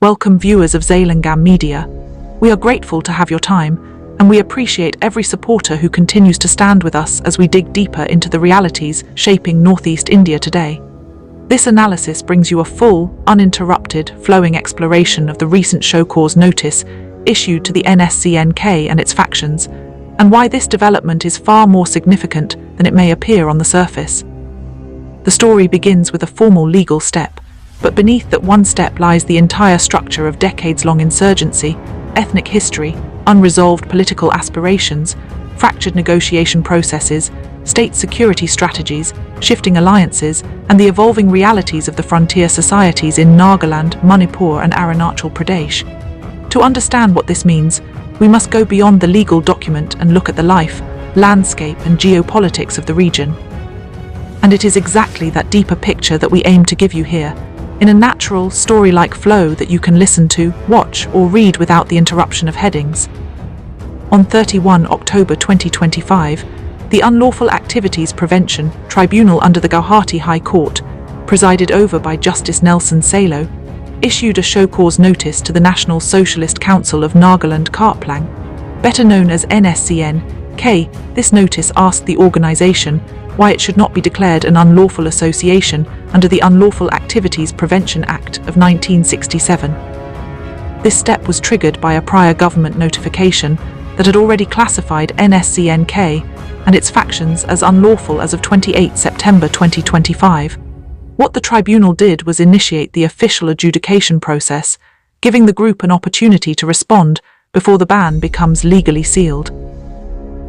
Welcome viewers of Zalangam Media. We are grateful to have your time, and we appreciate every supporter who continues to stand with us as we dig deeper into the realities shaping Northeast India today. This analysis brings you a full, uninterrupted, flowing exploration of the recent show cause notice issued to the NSCNK and its factions, and why this development is far more significant than it may appear on the surface. The story begins with a formal legal step, but beneath that one step lies the entire structure of decades-long insurgency, ethnic history, unresolved political aspirations, fractured negotiation processes, state security strategies, shifting alliances, and the evolving realities of the frontier societies in Nagaland, Manipur and Arunachal Pradesh. To understand what this means, we must go beyond the legal document and look at the life, landscape and geopolitics of the region. And it is exactly that deeper picture that we aim to give you here, in a natural, story-like flow that you can listen to, watch, or read without the interruption of headings. On 31 October 2025, the Unlawful Activities Prevention Tribunal under the Gauhati High Court, presided over by Justice Nelson Sailo, issued a show cause notice to the National Socialist Council of Nagaland Kartplang, better known as NSCN K. This notice asked the organisation why it should not be declared an unlawful association under the Unlawful Activities Prevention Act of 1967. This step was triggered by a prior government notification that had already classified NSCNK and its factions as unlawful as of 28 September 2025. What the tribunal did was initiate the official adjudication process, giving the group an opportunity to respond before the ban becomes legally sealed.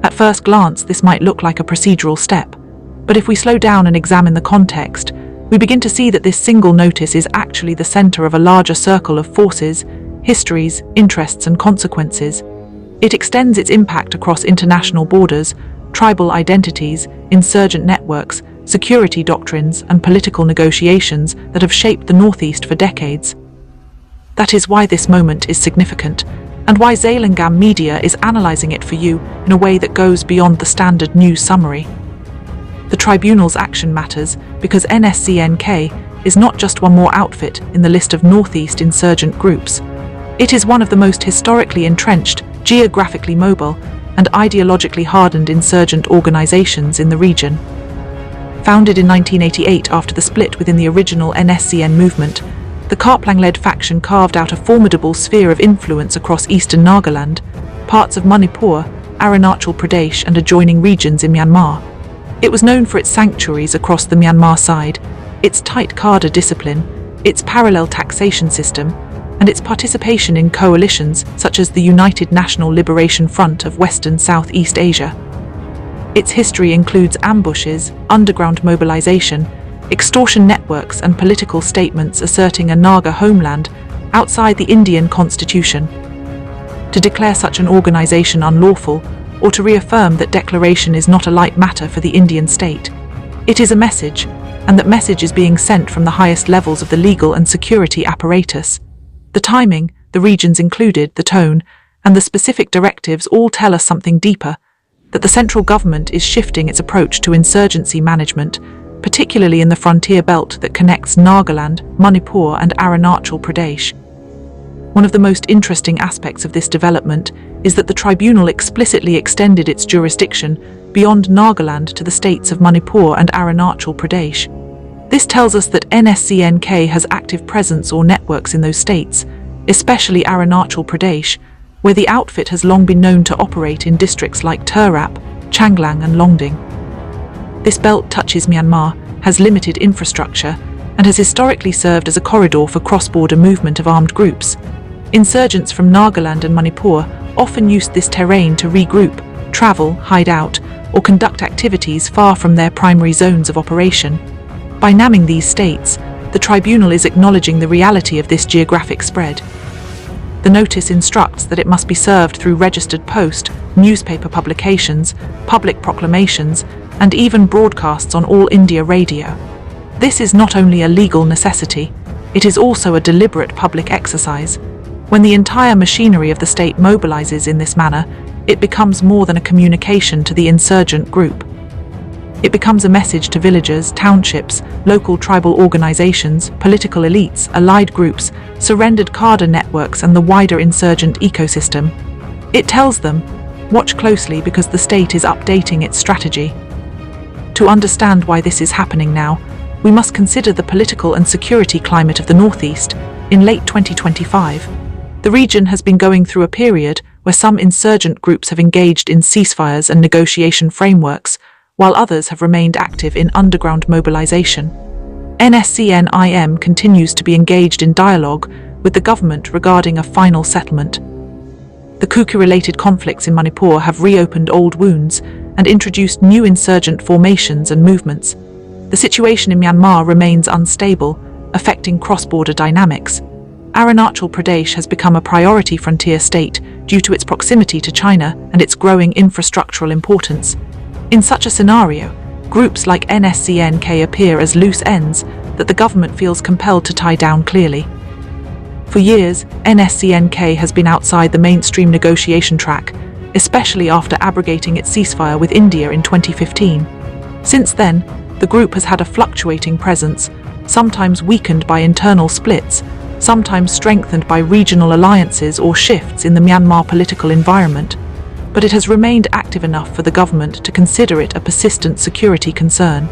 At first glance, this might look like a procedural step, but if we slow down and examine the context, we begin to see that this single notice is actually the center of a larger circle of forces, histories, interests and consequences. It extends its impact across international borders, tribal identities, insurgent networks, security doctrines and political negotiations that have shaped the Northeast for decades. That is why this moment is significant, and why Zalangam Media is analyzing it for you in a way that goes beyond the standard news summary. The tribunal's action matters because NSCNK is not just one more outfit in the list of Northeast insurgent groups. It is one of the most historically entrenched, geographically mobile, and ideologically hardened insurgent organizations in the region. Founded in 1988 after the split within the original NSCN movement, the Kartplang-led faction carved out a formidable sphere of influence across eastern Nagaland, parts of Manipur, Arunachal Pradesh and adjoining regions in Myanmar. It was known for its sanctuaries across the Myanmar side, its tight cadre discipline, its parallel taxation system, and its participation in coalitions such as the United National Liberation Front of Western Southeast Asia. Its history includes ambushes, underground mobilization, extortion networks and political statements asserting a Naga homeland outside the Indian constitution. To declare such an organization unlawful, or to reaffirm that declaration is not a light matter for the Indian state. It is a message, and that message is being sent from the highest levels of the legal and security apparatus. The timing, the regions included, the tone, and the specific directives all tell us something deeper, that the central government is shifting its approach to insurgency management, particularly in the frontier belt that connects Nagaland, Manipur and Arunachal Pradesh. One of the most interesting aspects of this development is that the tribunal explicitly extended its jurisdiction beyond Nagaland to the states of Manipur and Arunachal Pradesh. This tells us that NSCNK has active presence or networks in those states, especially Arunachal Pradesh, where the outfit has long been known to operate in districts like Turap, Changlang and Longding. This belt touches Myanmar, has limited infrastructure, and has historically served as a corridor for cross-border movement of armed groups. Insurgents from Nagaland and Manipur often used this terrain to regroup, travel, hide out, or conduct activities far from their primary zones of operation. By naming these states, the tribunal is acknowledging the reality of this geographic spread. The notice instructs that it must be served through registered post, newspaper publications, public proclamations, and even broadcasts on All India Radio. This is not only a legal necessity, it is also a deliberate public exercise. When the entire machinery of the state mobilizes in this manner, it becomes more than a communication to the insurgent group. It becomes a message to villagers, townships, local tribal organizations, political elites, allied groups, surrendered cadre networks, and the wider insurgent ecosystem. It tells them, watch closely because the state is updating its strategy. To understand why this is happening now, we must consider the political and security climate of the Northeast. In late 2025, the region has been going through a period where some insurgent groups have engaged in ceasefires and negotiation frameworks, while others have remained active in underground mobilization. NSCN continues to be engaged in dialogue with the government regarding a final settlement. The coup-related conflicts in Manipur have reopened old wounds and introduced new insurgent formations and movements. The situation in Myanmar remains unstable, affecting cross-border dynamics. Arunachal Pradesh has become a priority frontier state due to its proximity to China and its growing infrastructural importance. In such a scenario, groups like NSCNK appear as loose ends that the government feels compelled to tie down clearly. For years, NSCNK has been outside the mainstream negotiation track, especially after abrogating its ceasefire with India in 2015. Since then, the group has had a fluctuating presence, sometimes weakened by internal splits, sometimes strengthened by regional alliances or shifts in the Myanmar political environment, but it has remained active enough for the government to consider it a persistent security concern.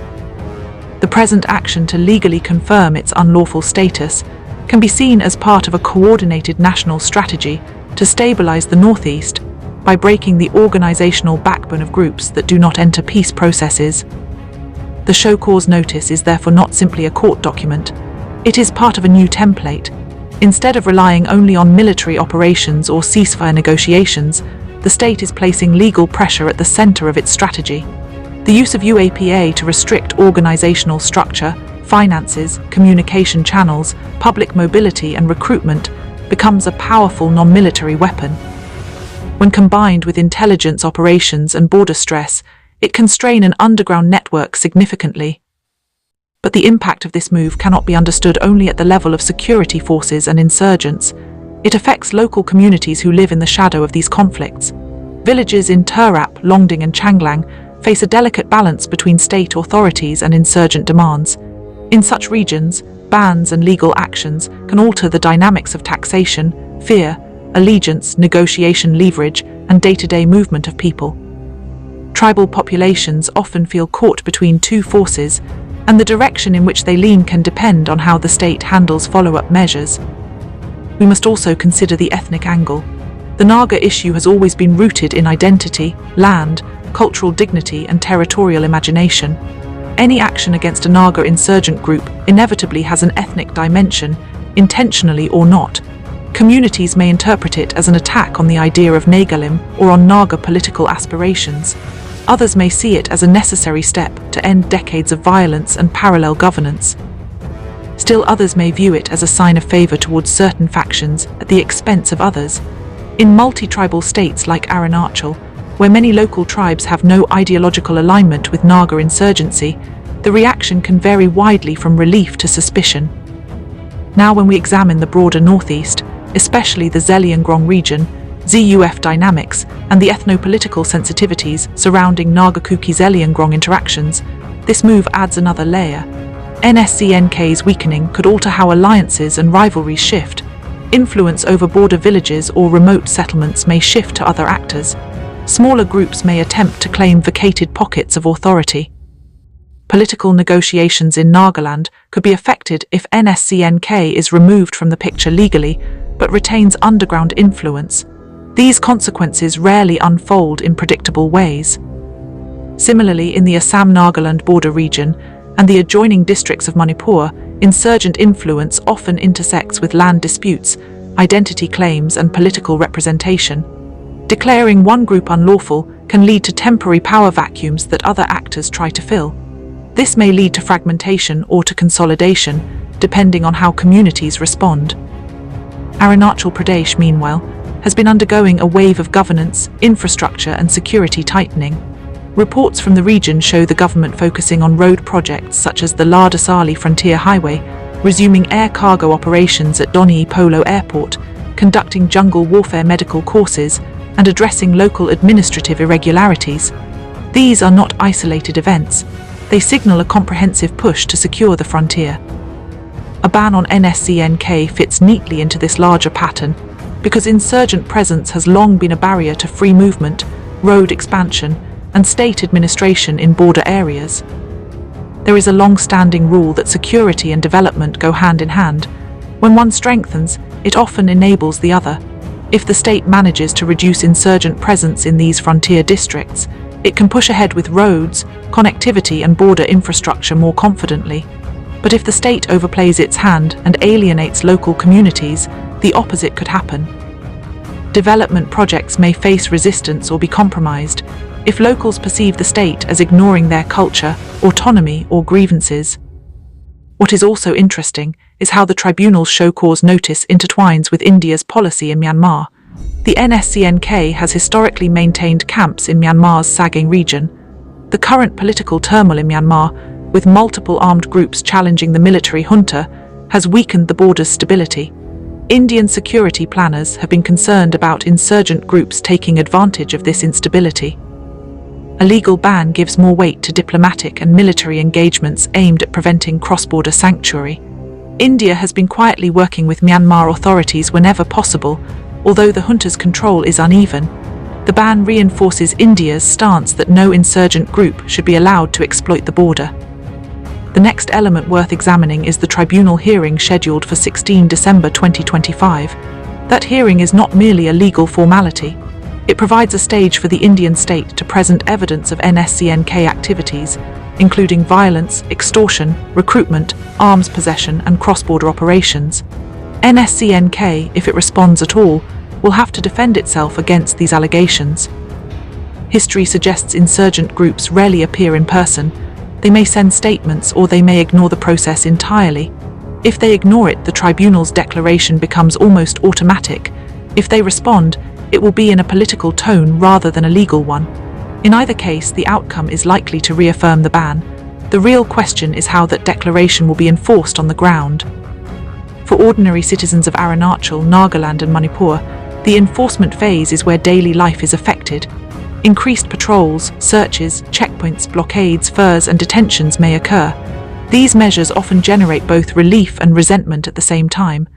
The present action to legally confirm its unlawful status can be seen as part of a coordinated national strategy to stabilize the Northeast by breaking the organizational backbone of groups that do not enter peace processes. The show cause notice is therefore not simply a court document. It is part of a new template. Instead of relying only on military operations or ceasefire negotiations, the state is placing legal pressure at the center of its strategy. The use of UAPA to restrict organizational structure, finances, communication channels, public mobility and recruitment becomes a powerful non-military weapon. When combined with intelligence operations and border stress, it can strain an underground network significantly. But the impact of this move cannot be understood only at the level of security forces and insurgents. It affects local communities who live in the shadow of these conflicts. Villages in Turap, Longding and Changlang face a delicate balance between state authorities and insurgent demands. In such regions, bans and legal actions can alter the dynamics of taxation, fear, allegiance, negotiation leverage, and day-to-day movement of people. Tribal populations often feel caught between two forces, and the direction in which they lean can depend on how the state handles follow-up measures. We must also consider the ethnic angle. The Naga issue has always been rooted in identity, land, cultural dignity, and territorial imagination. Any action against a Naga insurgent group inevitably has an ethnic dimension, intentionally or not. Communities may interpret it as an attack on the idea of Nagalim or on Naga political aspirations. Others may see it as a necessary step to end decades of violence and parallel governance. Still others may view it as a sign of favor towards certain factions at the expense of others. In multi-tribal states like Arunachal, where many local tribes have no ideological alignment with Naga insurgency, the reaction can vary widely from relief to suspicion. Now when we examine the broader Northeast, especially the Zeliangrong region, ZUF dynamics, and the ethno-political sensitivities surrounding Naga-Kuki Zeliangrong interactions, this move adds another layer. NSCNK's weakening could alter how alliances and rivalries shift. Influence over border villages or remote settlements may shift to other actors. Smaller groups may attempt to claim vacated pockets of authority. Political negotiations in Nagaland could be affected if NSCNK is removed from the picture legally, but retains underground influence. These consequences rarely unfold in predictable ways. Similarly, in the Assam-Nagaland border region and the adjoining districts of Manipur, insurgent influence often intersects with land disputes, identity claims, and political representation. Declaring one group unlawful can lead to temporary power vacuums that other actors try to fill. This may lead to fragmentation or to consolidation, depending on how communities respond. Arunachal Pradesh, meanwhile, has been undergoing a wave of governance, infrastructure, and security tightening. Reports from the region show the government focusing on road projects such as the Ladasali Frontier Highway, resuming air cargo operations at Doni Polo Airport, conducting jungle warfare medical courses, and addressing local administrative irregularities. These are not isolated events. They signal a comprehensive push to secure the frontier. A ban on NSCNK fits neatly into this larger pattern because insurgent presence has long been a barrier to free movement, road expansion, and state administration in border areas. There is a long-standing rule that security and development go hand in hand. When one strengthens, it often enables the other. If the state manages to reduce insurgent presence in these frontier districts, it can push ahead with roads, connectivity and border infrastructure more confidently. But if the state overplays its hand and alienates local communities, the opposite could happen. Development projects may face resistance or be compromised if locals perceive the state as ignoring their culture, autonomy or grievances. What is also interesting is how the tribunal's show cause notice intertwines with India's policy in Myanmar. The NSCNK has historically maintained camps in Myanmar's Sagaing region. The current political turmoil in Myanmar, with multiple armed groups challenging the military junta, has weakened the border's stability. Indian security planners have been concerned about insurgent groups taking advantage of this instability. A legal ban gives more weight to diplomatic and military engagements aimed at preventing cross-border sanctuary. India has been quietly working with Myanmar authorities whenever possible, although the junta's control is uneven. The ban reinforces India's stance that no insurgent group should be allowed to exploit the border. The next element worth examining is the tribunal hearing scheduled for 16 December 2025. That hearing is not merely a legal formality. It provides a stage for the Indian state to present evidence of NSCNK activities, including violence, extortion, recruitment, arms possession, and cross-border operations. NSCNK, if it responds at all, will have to defend itself against these allegations. History suggests insurgent groups rarely appear in person. They may send statements or they may ignore the process entirely. If they ignore it, the tribunal's declaration becomes almost automatic. If they respond, it will be in a political tone rather than a legal one. In either case, the outcome is likely to reaffirm the ban. The real question is how that declaration will be enforced on the ground. For ordinary citizens of Arunachal, Nagaland and Manipur, the enforcement phase is where daily life is affected. Increased patrols, searches, checkpoints, blockades, furs and detentions may occur. These measures often generate both relief and resentment at the same time.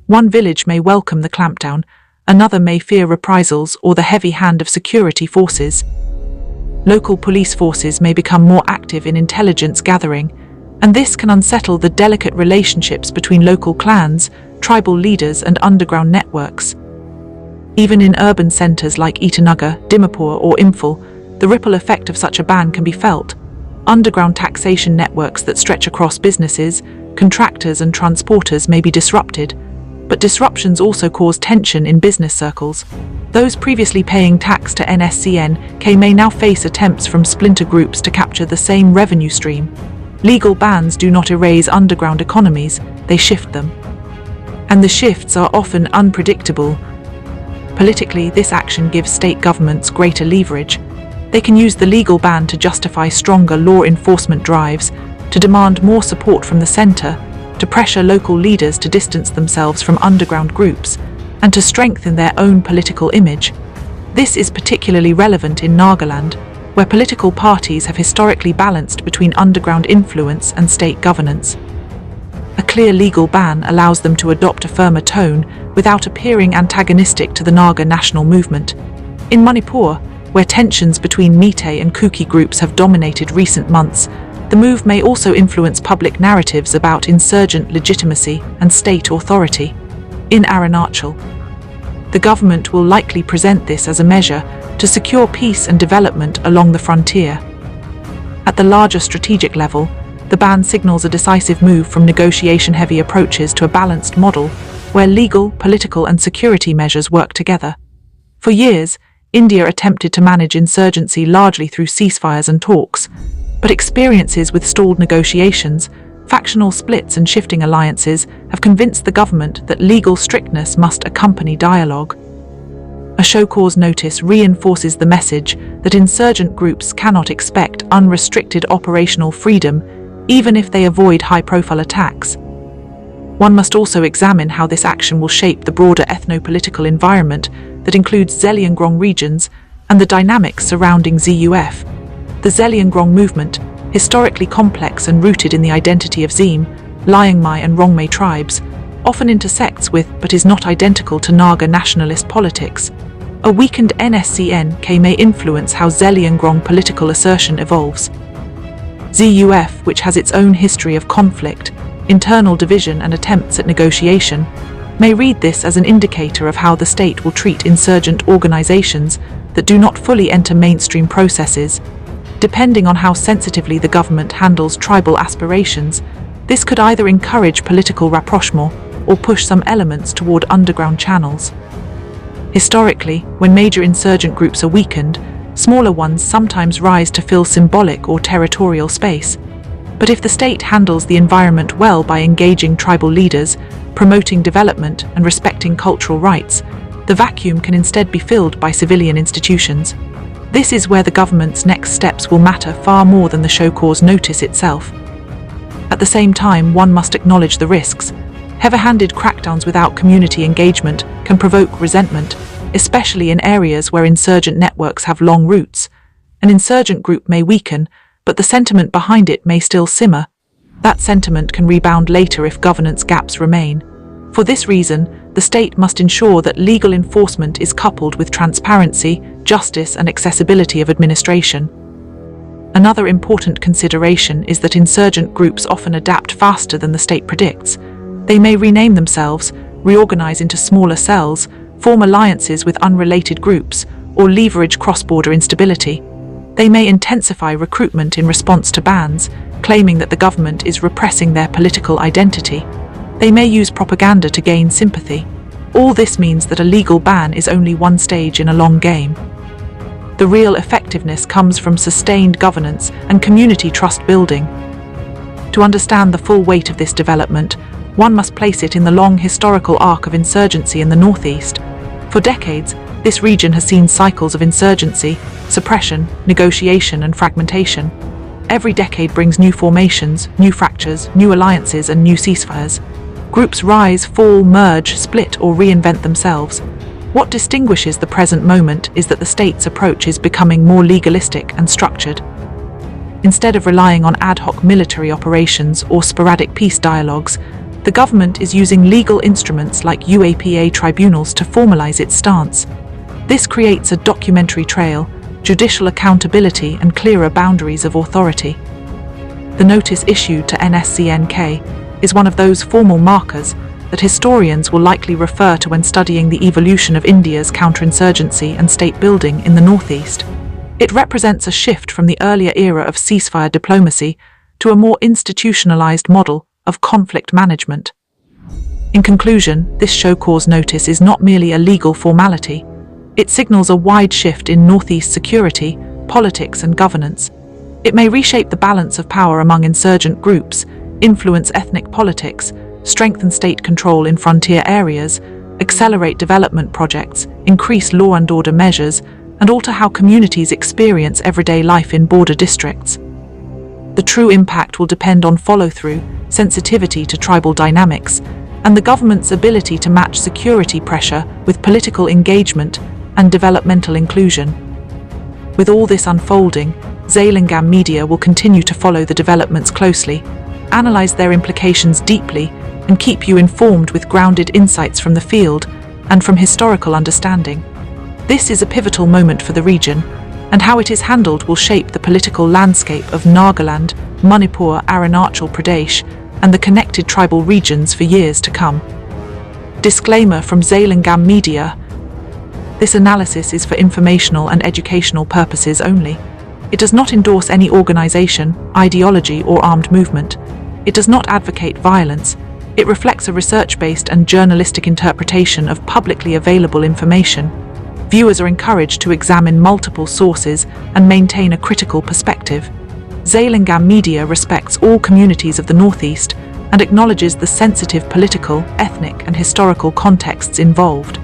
One village may welcome the clampdown, another may fear reprisals or the heavy hand of security forces. Local police forces may become more active in intelligence gathering, and this can unsettle the delicate relationships between local clans, tribal leaders and underground networks. Even in urban centres like Itanagar, Dimapur or Imphal, the ripple effect of such a ban can be felt. Underground taxation networks that stretch across businesses, contractors and transporters may be disrupted, but disruptions also cause tension in business circles. Those previously paying tax to NSCN-K may now face attempts from splinter groups to capture the same revenue stream. Legal bans do not erase underground economies, they shift them. And the shifts are often unpredictable. Politically, this action gives state governments greater leverage. They can use the legal ban to justify stronger law enforcement drives, to demand more support from the centre, to pressure local leaders to distance themselves from underground groups, and to strengthen their own political image. This is particularly relevant in Nagaland, where political parties have historically balanced between underground influence and state governance. A clear legal ban allows them to adopt a firmer tone without appearing antagonistic to the Naga national movement. In Manipur, where tensions between Meitei and Kuki groups have dominated recent months, the move may also influence public narratives about insurgent legitimacy and state authority. In Arunachal, the government will likely present this as a measure to secure peace and development along the frontier. At the larger strategic level, the ban signals a decisive move from negotiation-heavy approaches to a balanced model where legal, political and security measures work together. For years, India attempted to manage insurgency largely through ceasefires and talks, but experiences with stalled negotiations, factional splits and shifting alliances have convinced the government that legal strictness must accompany dialogue. A show cause notice reinforces the message that insurgent groups cannot expect unrestricted operational freedom even if they avoid high-profile attacks. One must also examine how this action will shape the broader ethno-political environment that includes Zeliangrong regions and the dynamics surrounding ZUF. The Zeliangrong movement, historically complex and rooted in the identity of Zim, Liangmai and Rongmei tribes, often intersects with but is not identical to Naga nationalist politics. A weakened NSCN-K may influence how Zeliangrong political assertion evolves. ZUF, which has its own history of conflict, internal division and attempts at negotiation, may read this as an indicator of how the state will treat insurgent organizations that do not fully enter mainstream processes. Depending on how sensitively the government handles tribal aspirations, this could either encourage political rapprochement or push some elements toward underground channels. Historically, when major insurgent groups are weakened, smaller ones sometimes rise to fill symbolic or territorial space. But if the state handles the environment well by engaging tribal leaders, promoting development and respecting cultural rights, the vacuum can instead be filled by civilian institutions. This is where the government's next steps will matter far more than the show cause notice itself. At the same time, one must acknowledge the risks. Heavy-handed crackdowns without community engagement can provoke resentment, especially in areas where insurgent networks have long roots. An insurgent group may weaken, but the sentiment behind it may still simmer. That sentiment can rebound later if governance gaps remain. For this reason, the state must ensure that legal enforcement is coupled with transparency, justice, and accessibility of administration. Another important consideration is that insurgent groups often adapt faster than the state predicts. They may rename themselves, reorganize into smaller cells, form alliances with unrelated groups, or leverage cross-border instability. They may intensify recruitment in response to bans, claiming that the government is repressing their political identity. They may use propaganda to gain sympathy. All this means that a legal ban is only one stage in a long game. The real effectiveness comes from sustained governance and community trust building. To understand the full weight of this development, one must place it in the long historical arc of insurgency in the northeast. For decades, this region has seen cycles of insurgency, suppression, negotiation, and fragmentation. Every decade brings new formations, new fractures, new alliances, and new ceasefires. Groups rise, fall, merge, split, or reinvent themselves. What distinguishes the present moment is that the state's approach is becoming more legalistic and structured. Instead of relying on ad hoc military operations or sporadic peace dialogues, the government is using legal instruments like UAPA tribunals to formalize its stance. This creates a documentary trail, judicial accountability, and clearer boundaries of authority. The notice issued to NSCNK is one of those formal markers that historians will likely refer to when studying the evolution of India's counterinsurgency and state building in the northeast. It represents a shift from the earlier era of ceasefire diplomacy to a more institutionalized model of conflict management. In conclusion, this show cause notice is not merely a legal formality. It signals a wide shift in northeast security, politics, and governance. It may reshape the balance of power among insurgent groups, influence ethnic politics, strengthen state control in frontier areas, accelerate development projects, increase law and order measures, and alter how communities experience everyday life in border districts. The true impact will depend on follow-through, sensitivity to tribal dynamics, and the government's ability to match security pressure with political engagement and developmental inclusion. With all this unfolding, Zeliangrong media will continue to follow the developments closely, analyze their implications deeply, and keep you informed with grounded insights from the field and from historical understanding. This is a pivotal moment for the region, and how it is handled will shape the political landscape of Nagaland, Manipur, Arunachal Pradesh, and the connected tribal regions for years to come. Disclaimer from Zeliangrong media: this analysis is for informational and educational purposes only. It does not endorse any organization, ideology, or armed movement. It does not advocate violence. It reflects a research-based and journalistic interpretation of publicly available information. Viewers are encouraged to examine multiple sources and maintain a critical perspective. Zeliangrong media respects all communities of the Northeast and acknowledges the sensitive political, ethnic, and historical contexts involved.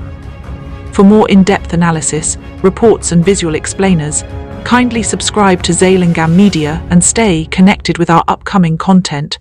For more in-depth analysis, reports, and visual explainers, kindly subscribe to Zeliangrong media and stay connected with our upcoming content.